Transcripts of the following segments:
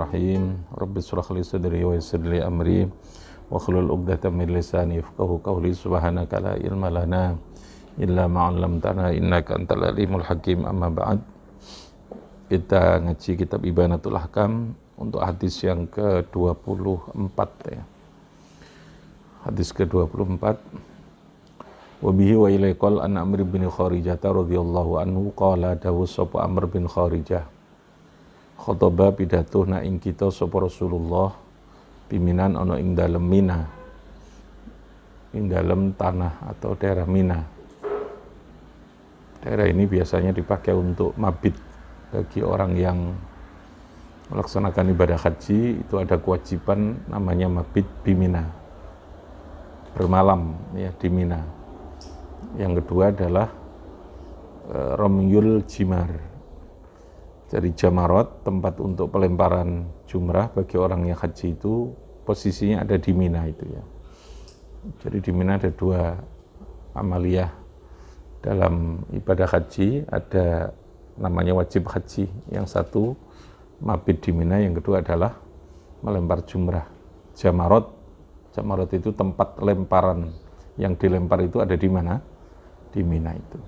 Bismillahirrahmanirrahim. Rabbi shrah li sadri wa yassir li amri wa hlul 'uqdatam min lisani yafqahu qawli. Subhanaka la ilma lana illa ma 'allamtana innaka antal alimul hakim. Amma ba'd. Kita ngaji kitab Ibanatul Ahkam untuk hadis yang ke-24 ya. Hadis ke-24. Wa bihi wa ilai qol an Amr bin Kharijah radhiyallahu anhu qala dawu sapa Amr bin Kharijah khotbah pidatuh na ing kita sapa Rasulullah piminan ana ing dalem Mina, ing dalem tanah atau daerah Mina. Daerah ini biasanya dipakai untuk mabit bagi orang yang melaksanakan ibadah haji. Itu ada kewajiban namanya mabit di Mina, bermalam ya di Mina. Yang kedua adalah Ramyul Jimar. Jadi Jamarot, tempat untuk pelemparan jumrah bagi orang yang haji itu posisinya ada di Mina itu ya. Jadi di Mina ada dua amaliyah dalam ibadah haji, ada namanya wajib haji. Yang satu mabit di Mina, yang kedua adalah melempar jumrah. Jamarot, Jamarot itu tempat lemparan, yang dilempar itu ada di mana? Di Mina itu.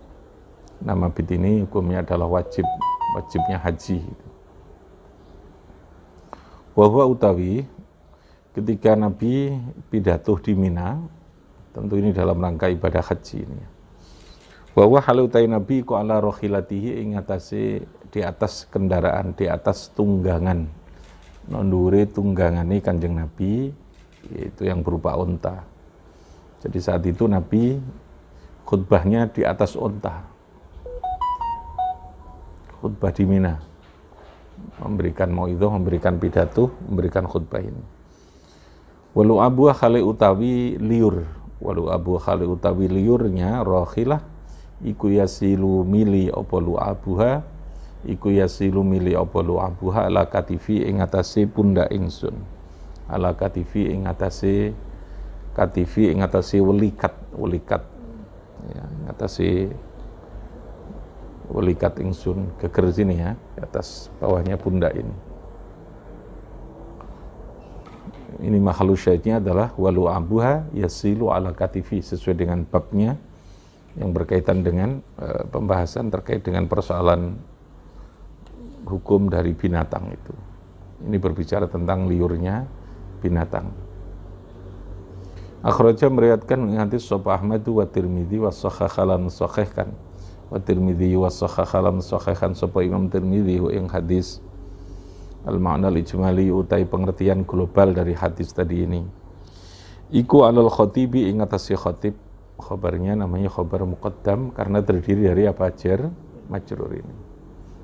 Nah, mabit ini hukumnya adalah wajibnya haji. Wa huwa utawi ketika Nabi pidato di Mina, tentu ini dalam rangka ibadah haji ini. Wa huwa halutai Nabi ku ala rohilatihi ing atase di atas kendaraan, di atas tunggangan. Nondure tunggangane Kanjeng Nabi, yaitu yang berupa unta. Jadi saat itu Nabi khutbahnya di atas unta. Khutbah di Mina, memberikan mauidhah, memberikan pidato, memberikan khutbah ini. Walu abu khali utawi liur, walu abu khali utawi liurnya rohilah, iku yasilu mili opolu abuha, iku yasilu mili opolu abuha ala katifi ing atase pundak ingsun, ala katifi ing atase welikat, ya, ing atase welikat ingsun geger sini ya, di atas bawahnya pundak ini. Ini makhluk syahidnya adalah walu abuha yasilu ala katifi, sesuai dengan babnya yang berkaitan dengan pembahasan terkait dengan persoalan hukum dari binatang itu. Ini berbicara tentang liurnya binatang. Akhraja meriwayatkan hadis sahih Ahmad wa Tirmidzi wa sahhahalan sahihkan. Wa Tirmidzi wa sahhahalan sahihkan sapa Imam Tirmidzi ing hadis al-ma'na al-ijmali utai pengertian global dari hadis tadi ini. Iku alal khatibi ing atase khatib, khabarnya namanya khabar muqaddam karena terdiri dari apa? Jar majrur ini.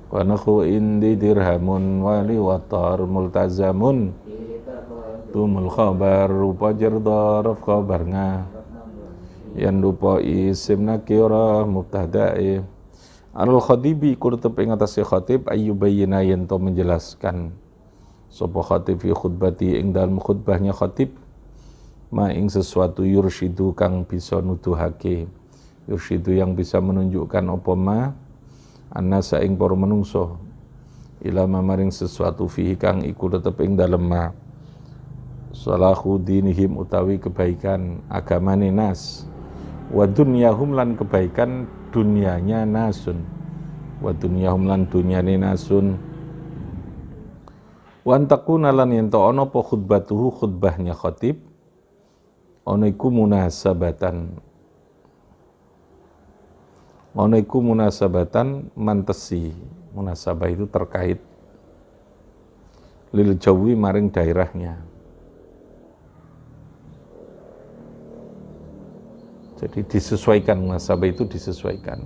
Wa nakhu indi dirhamun wali watar multazamun tumul khabar rupa jar dharaf khabarnya yang lupa isim nakira mubtada'i alal khatibi kurtep ing atase khatib ayyubayyina yen to menjelaskan sapa khatib fi khutbati ing dalem khutbahnya khatib ma ing sesuatu yursyidu kang bisa nuduhake, yursyidu yang bisa menunjukkan apa ma annasa ing para menungso ila maring sesuatu fihi kang iku tetep ing dalem ma salahu dinihim utawi kebaikan agamane nas wa dunyahum lan kebaikan dunianya nasun, wa dunyahum lan dunyane nasun, wa antakuna lan ento ono po khutbatuhu khutbahnya khatib ono iku munasabatan mantesi. Munasabah itu terkait lil jawi maring daerahnya. Jadi disesuaikan, munasabah itu disesuaikan,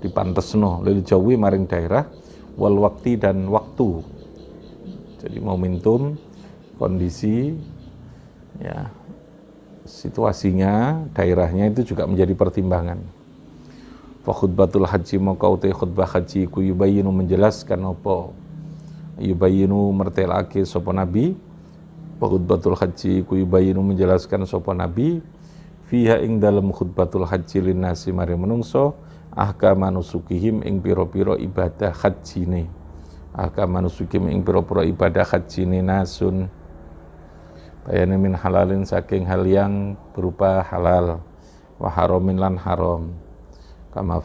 dipantesno lil jawi maring daerah wal wakti dan waktu. Jadi momentum, kondisi ya, situasinya, daerahnya itu juga menjadi pertimbangan. Fa khutbatul haji maka utai khutbah haji ku yubayinu menjelaskan apa, yubayinu mertelake sapa nabi. Fa khutbatul haji ku yubayinu menjelaskan sapa nabi fiha ing dalam khutbatul haji linnasi mari menungso ahkama nusukihim ing piro-piro ibadah hajine, ahkam manusukim ing pira-pira ibadah haji ni nasun bayane min halalin saking hal yang berupa halal wa haramin lan haram kama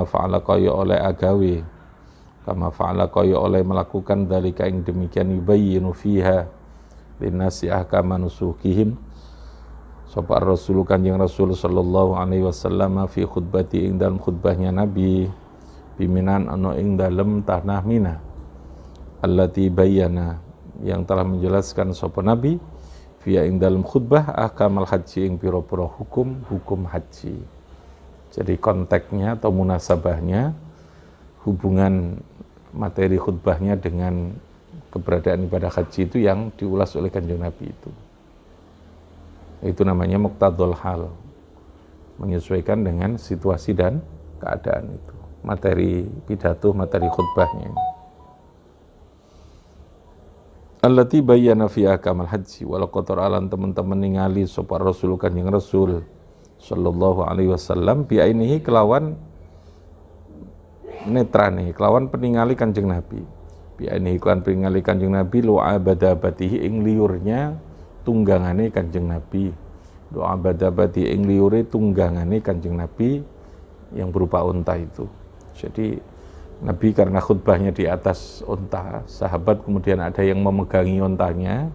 fa'ala kaya oleh agawi kama fa'ala kaya oleh melakukan dalika ing demikian yubayyinu fiha linnasi ahkam manusukihim sapa Rasul Kanjeng Rasul sallallahu alaihi wasallam fi khutbati ing dalam khutbahnya Nabi biminan ana ing dalem tanah Mina allati bayyana yang telah menjelaskan sapa Nabi via ing dalam khutbah ahkamal haji ing pira-pira hukum haji. Jadi konteksnya atau munasabahnya hubungan materi khutbahnya dengan keberadaan ibadah haji itu yang diulas oleh Kanjeng Nabi itu. Itu namanya muqtadul hal, menyesuaikan dengan situasi dan keadaan itu. Materi pidato, materi khutbahnya ini. Allati bayyana fi ahkamil haji wala qatar alan teman-teman ningali sapa Rasul Kanjeng Rasul sallallahu alaihi wasallam bi ainihi kelawan netrane kelawan peningali Kanjeng Nabi bi ainihi kelawan peningali Kanjeng Nabi lu abadabatihi ing liurnya tunggangane Kanjeng Nabi lu abadabati ing liure tunggangane Kanjeng Nabi yang berupa unta itu. Jadi Nabi karena khutbahnya di atas unta, sahabat kemudian ada yang memegangi untanya.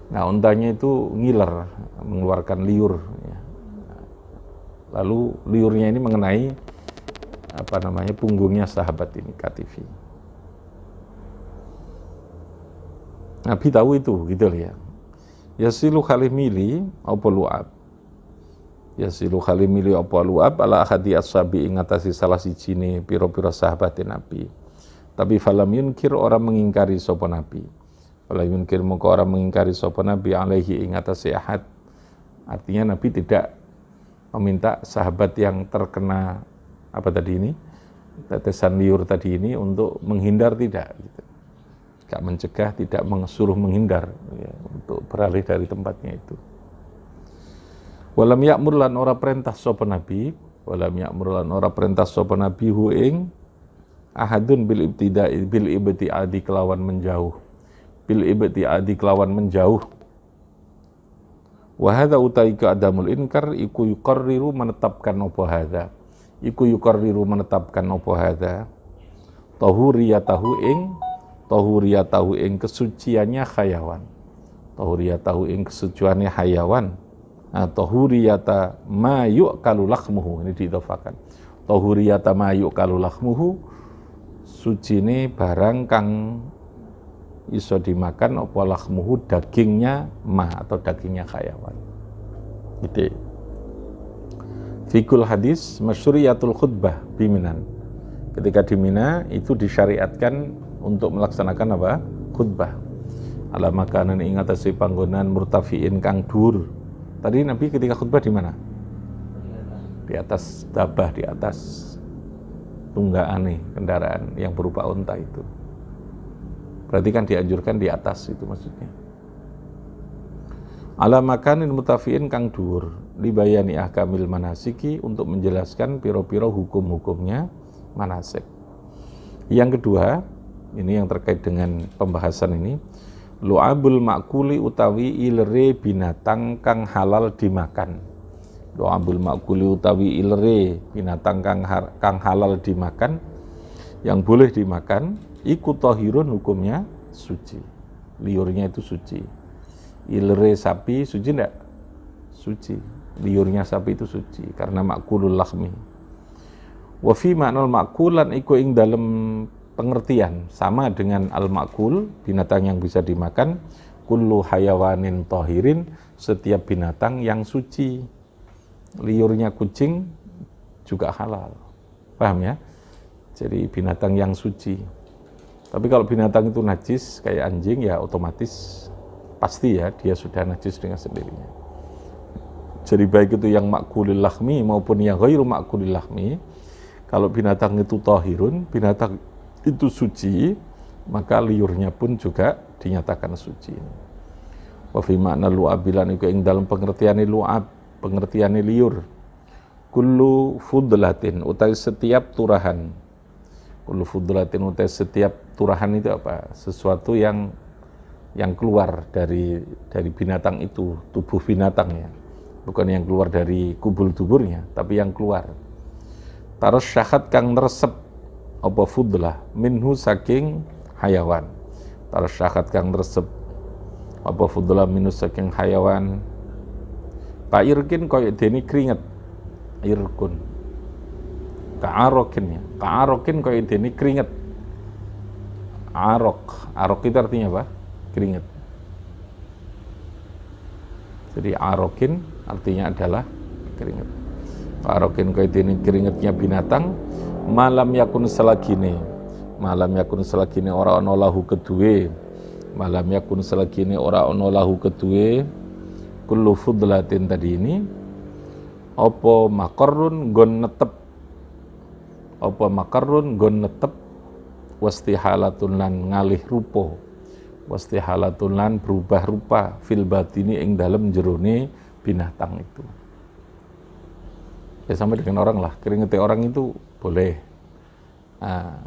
Nah, untanya itu ngiler, mengeluarkan liur. Lalu liurnya ini mengenai punggungnya sahabat ini, katifi. Nabi tahu itu, gitu ya. Yasilu khalimili apa lu'ab. Yasilu khalimili apa lu'ab ala ahadi ashabi ingatasi salah sijine pira-pira sahabat Nabi. Tapi falam yunkir orang mengingkari sapa Nabi. Falam yunkir moko orang mengingkari sapa Nabi alaihi ingatasi ahad. Artinya Nabi tidak meminta sahabat yang terkena tetesan liur tadi ini untuk menghindar, tidak gitu. Tidak mencegah, tidak suruh menghindar ya, untuk beralih dari tempatnya itu. Walam ya'mur lan ora perintah sapa Nabi, walam ya'mur lan ora perintah sapa Nabi hu ing ahadun bil ibtiadi kelawan menjauh. Bil ibtiadi kelawan menjauh. Wa hadza utaika adamul inkar iku yuqarriru menetapkan apa hadza. Iku yuqarriru menetapkan apa hadza. Tahuriyatahu ing kesuciannya hayawan. Tahuriyatahu ing kesuciannya hayawan. Tahuriyata ma yu'kalu lakhmuhu, ini diidhafakan. Tahuriyata ma yu'kalu lakhmuhu, sucine barang kang iso dimakan apa lakhmuhu, dagingnya atau dagingnya hayawan. Gitu. Fikul hadis masyuriyatul khutbah biminan. Ketika di Mina itu disyariatkan untuk melaksanakan apa? Khutbah. Ala makanan ing atase panggonan murtafiin kang dhuwur. Tadi Nabi ketika khutbah di mana? Di atas dabah, di atas tunggaane kendaraan yang berupa unta itu. Berarti kan dianjurkan di atas itu maksudnya. Ala makanin mutafiin kang dhuwur libayani ahkamil manasiki untuk menjelaskan piro-piro hukum-hukumnya manasik. Yang kedua, ini yang terkait dengan pembahasan ini, lu'abul ma'kuli utawi ilre binatang kang halal dimakan. Lu'abul ma'kuli utawi ilre binatang kang halal dimakan, yang boleh dimakan, iku tahirun hukumnya suci. Liurnya itu suci. Ilre sapi suci enggak? Suci. Liurnya sapi itu suci karena ma'kulul lahmi. Wa fi ma'nal ma'kulan iku ing dalem pengertian sama dengan al-ma'kul, binatang yang bisa dimakan, kullu hayawanin tahirin, setiap binatang yang suci. Liurnya kucing juga halal. Paham ya? Jadi binatang yang suci. Tapi kalau binatang itu najis kayak anjing, ya otomatis pasti ya dia sudah najis dengan sendirinya. Jadi baik itu yang ma'kulil lahmi maupun yang ghairu ma'kulil lahmi, kalau binatang itu tahirun, binatang itu suci, maka liurnya pun juga dinyatakan suci. Wa fi ma'na lu'abilan iku ing dalam pengertiane lu'ab, pengertiane liur. Kullu fudlatin utawi setiap turahan. Kullu fudlatin utai setiap turahan itu apa? Sesuatu yang keluar dari binatang itu, tubuh binatangnya. Bukan yang keluar dari kubul duburnya, tapi yang keluar. Taros syahat kang resep apa fudlah minhu saking hayawan. Taros syahat kang resep apa fudlah minhu saking hayawan. Pak irkin koyo deni keringet. Irkun. Ka'arokin ya. Ka'arokin koyo deni keringet. Arok itu artinya apa? Keringet. Jadi arokin artinya adalah keringet. Arokin koyo deni keringetnya binatang. Malam yakun selagine ora ana lahu kedue. Malam yakun selagine ora ana lahu kedue. Kullu fudlatin tadi ini apa makarrun gon netep wastihalatun lan ngalih rupa wastihalatun lan berubah rupa fil batini ing dalem jerone binatang itu. Ya sama dengan orang lah, keringete orang itu boleh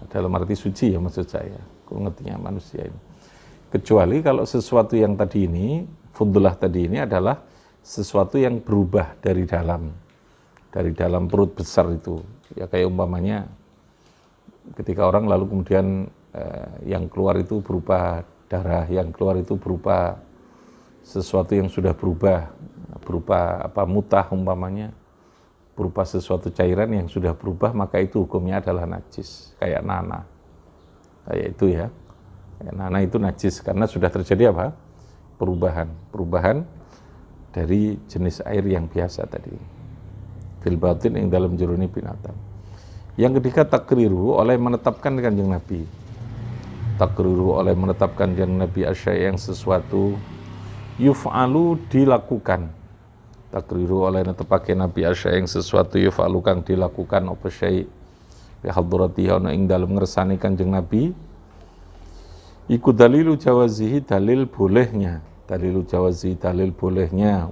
dalam arti suci ya maksud saya, keringetnya manusia ini. Kecuali kalau sesuatu yang tadi ini fudlah tadi ini adalah sesuatu yang berubah dari dalam perut besar itu. Ya kayak umpamanya ketika orang lalu kemudian yang keluar itu berupa darah, yang keluar itu berupa sesuatu yang sudah berupa mutah umpamanya, berupa sesuatu cairan yang sudah berubah, maka itu hukumnya adalah najis, kayak nanah. Kayak itu ya. Kayak nanah itu najis karena sudah terjadi apa? Perubahan dari jenis air yang biasa tadi. Fil batin yang dalam jeruni binatang. Yang ketiga takriru oleh menetapkan kanjeng Nabi. Takriru oleh menetapkan kanjeng Nabi asyai yang sesuatu yuf'alu dilakukan. Takriru oleh menetapkan Nabi asyai yang sesuatu yuf'alu kang dilakukan apa syai bi hadratihi ana ing dalem ngersani kanjeng Nabi. Iku dalilu jawazihi dalil bolehnya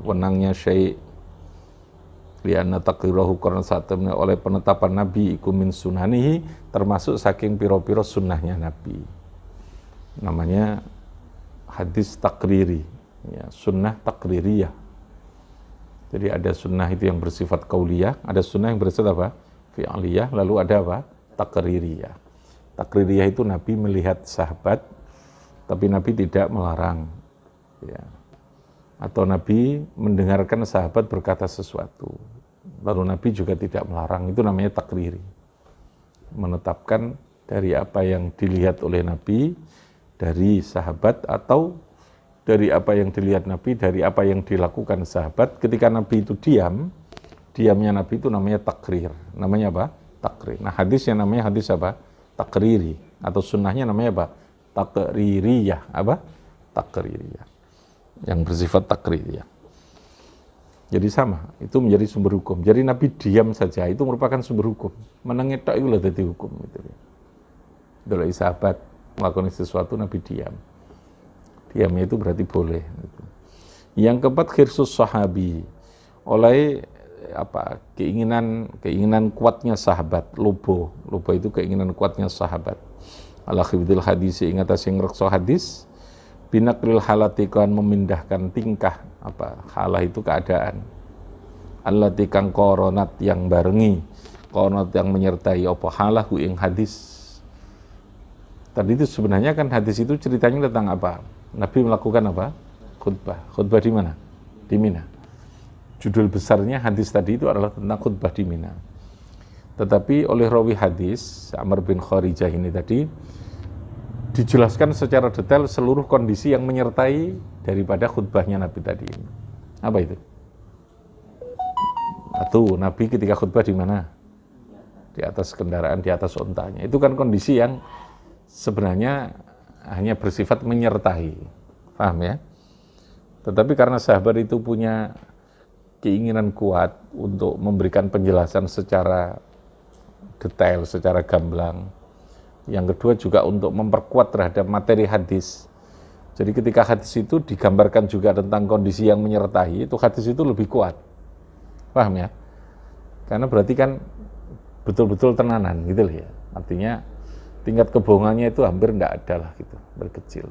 wenangnya syai' lianna takrirahu karena saat temen oleh penetapan Nabi iku min sunanihi termasuk saking piro-piro sunnahnya Nabi, namanya hadis takriri ya, sunnah takririyah. Jadi ada sunnah itu yang bersifat qauliyah, ada sunnah yang bersifat apa? Fi'liyah, lalu ada apa? Takririyah. Takririyah itu Nabi melihat sahabat tapi Nabi tidak melarang ya. Atau Nabi mendengarkan sahabat berkata sesuatu lalu Nabi juga tidak melarang, itu namanya takriri, menetapkan dari apa yang dilihat oleh Nabi dari sahabat atau dari apa yang dilihat Nabi dari apa yang dilakukan sahabat. Ketika Nabi itu diamnya Nabi itu namanya takrir, namanya apa? Takrir. Nah hadisnya namanya hadis apa? Takriri, atau sunnahnya namanya apa? Takririyah. Apa? Takririyah, yang bersifat takririyah. Jadi sama, itu menjadi sumber hukum. Jadi Nabi diam saja, itu merupakan sumber hukum. Menengit tok itu lah jadi hukum. Kalau sahabat melakukan sesuatu, Nabi diam. Diamnya itu berarti boleh. Yang keempat, khirsus sahabi. Oleh keinginan kuatnya sahabat. Lobo itu keinginan kuatnya sahabat. Ala khifdil hadis, ingat asing rekso hadis. Binakril halati kan memindahkan tingkah halah itu keadaan. Allati kang koronat yang barengi, koronat yang menyertai halahu ing hadis. Tadi itu sebenarnya kan hadis itu ceritanya tentang apa? Nabi melakukan apa? Khutbah di mana? Di Mina. Judul besarnya hadis tadi itu adalah tentang khutbah di Mina. Tetapi oleh rawi hadis Amr bin Kharijah ini tadi dijelaskan secara detail seluruh kondisi yang menyertai daripada khutbahnya Nabi tadi. Apa itu? Atau Nabi ketika khutbah di mana? Di atas kendaraan, di atas ontanya. Itu kan kondisi yang sebenarnya hanya bersifat menyertai. Paham ya? Tetapi karena sahabat itu punya keinginan kuat untuk memberikan penjelasan secara detail, secara gamblang. Yang kedua juga untuk memperkuat terhadap materi hadis. Jadi ketika hadis itu digambarkan juga tentang kondisi yang menyertai, itu hadis itu lebih kuat. Paham ya? Karena berarti kan betul-betul tenanan gitu loh ya. Artinya tingkat kebohongannya itu hampir tidak ada lah gitu, berkecil.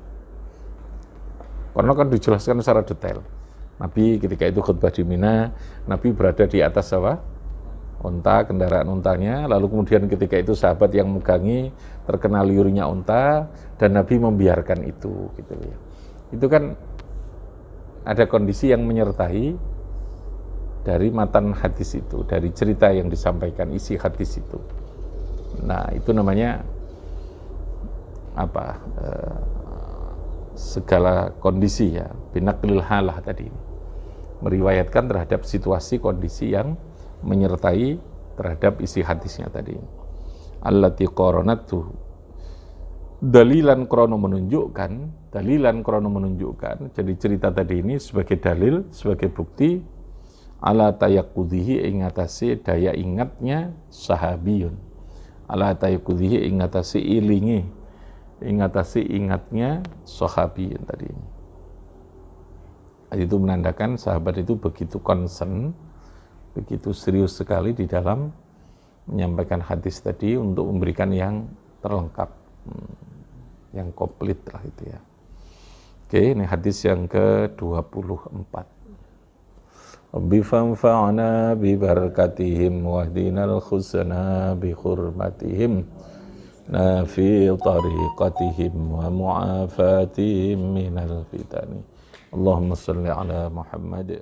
Karena kan dijelaskan secara detail. Nabi ketika itu khutbah di Mina, Nabi berada di atas apa? Unta, kendaraan untanya, lalu kemudian ketika itu sahabat yang megangi terkena liurnya unta dan Nabi membiarkan itu gitu ya. Itu kan ada kondisi yang menyertai dari matan hadis itu, dari cerita yang disampaikan, isi hadis itu. Nah, itu namanya apa? Segala kondisi ya, binaklil halah tadi, meriwayatkan terhadap situasi kondisi yang menyertai terhadap isi hadisnya tadi. Allati qaranatu, dalilan krono menunjukkan, jadi cerita tadi ini sebagai dalil, sebagai bukti ala tayaqudihi ingatasi daya ingatnya sahabiyun, ala tayaqudihi ingatasi ilingi, ingatasi ingatnya sahabiyin tadi. Itu menandakan sahabat itu begitu concern, begitu serius sekali di dalam menyampaikan hadis tadi untuk memberikan yang terlengkap, yang komplit lah itu ya. Oke, ini hadis yang ke-24. Rabbi fanfa'na bi barakatihim wahdinal khusna bi hurmatihim fi tariqatihim wa mu'afatihim minal fitani. Allahumma salli ala Muhammad.